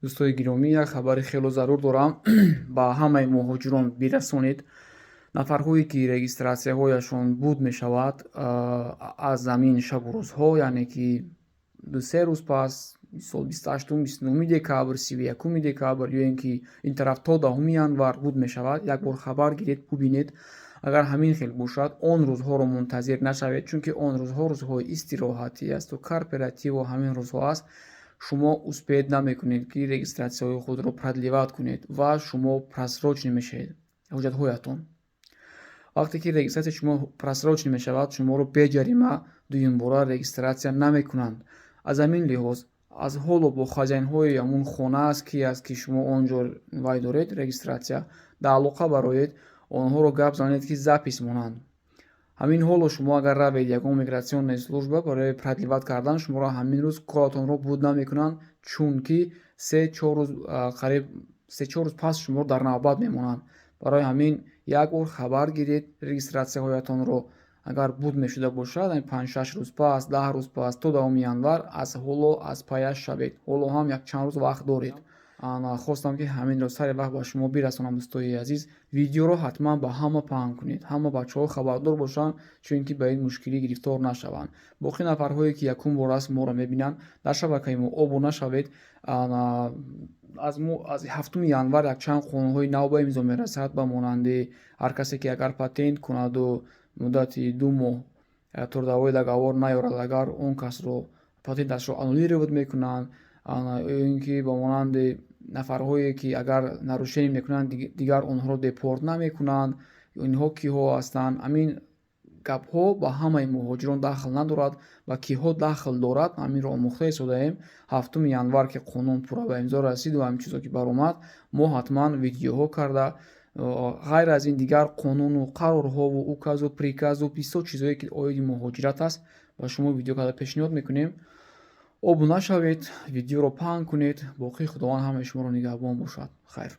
дӯстои гиромӣ, як хабари хело зарур дорам. Ба ҳамаи муҳоҷирон бирасонед. Нафарҳое ки регистратсияҳояшон буд мешавад аз замин шабу рӯзҳо, яъне ки 2-3 рӯз пас, мисол 28-29 декабр, 31 декабр ё ин ки ин тараф то 10 январ буд мешавад. Як бор хабар гиред, бубинед. Агар ҳамин хел бошад, он рӯзҳоро мунтазир нашавед, чунки он рӯзҳо рӯзҳои истироҳатӣ асту корпоративу ҳамин рӯзҳо аст. Шумо успеед намекунед ки регистратсияҳои худро продливат кунед ва шумо просроченӣ мешавед ҳуҷҷатҳоятон. вақте ки регистратсияи шумо просроченӣ мешавад, шуморо бе ҷарима дуюмбора регистратсия намекунанд. аз ҳамин лиҳоз аз ҳоло бо хозяинҳои ҳамун хона аст ки шумо он ҷо вай доред регистратсия даалоқа бароед, онҳоро гап занед ки запис монанд. ҳамин ҳоло шумо агар равед ягон мигратсионная служба барои продливат кардан, шуморо ҳамин рӯз коратонро буд намекунанд, чунки 3-4 рӯз қариб 3-4 рӯз пас шуморо дар навбат мемонанд. барои ҳамин як бор хабар гиред регистратсияҳоятонро. агар буд мешуда бошад 5-6 рӯз пас, 10 рӯз пас то 10 январ аз ҳоло аз паяш шавед. ҳоло ҳам якчанд рӯз вақт доред. хостам ки ҳаминро сари вақт ба шумо бирасонам. дӯстои азиз, видеоро ҳатман ба ҳама паҳн кунед, ҳама бачаҳо хабардор бошанд, чунки ба ин мушкилӣ гирифтор нашаванд. боқӣ нафарҳое ки якум бор аст моро мебинанд, дар шабакаи мо обуна шавед. аз 7 январ якчанд қонунҳои нав ба имзо мерасад, ба монанди ҳар касе ки агар патент кунаду муддати 2 моҳ трудовой договор наёрад, агар он касро патенташро аннулировать мекунанд. ин ки ба монанди нафарҳое ки агар нарушенӣ мекунанд, дигар онҳоро депорт намекунанд. инҳо киҳо ҳастанд? Амин гапҳо ба ҳамаи муҳоҷирон дахл надорад. ба киҳо дахл дорад, аминро омӯхта истодаем. 7 январ ки қонун пурра ба имзо расиду ҳамин чизо ки баромад, мо ҳатман видеоҳо карда ғайр аз ин дигар қонуну қарорҳову указу приказу бисёр чизое ки оиди муҳоҷират аст, ба шумо видео карда пешниҳод мекунем. обуна шавед, видеоро паҳн кунед. боқӣ худованд ҳамаи шуморо нигаҳбон бошад. хайр.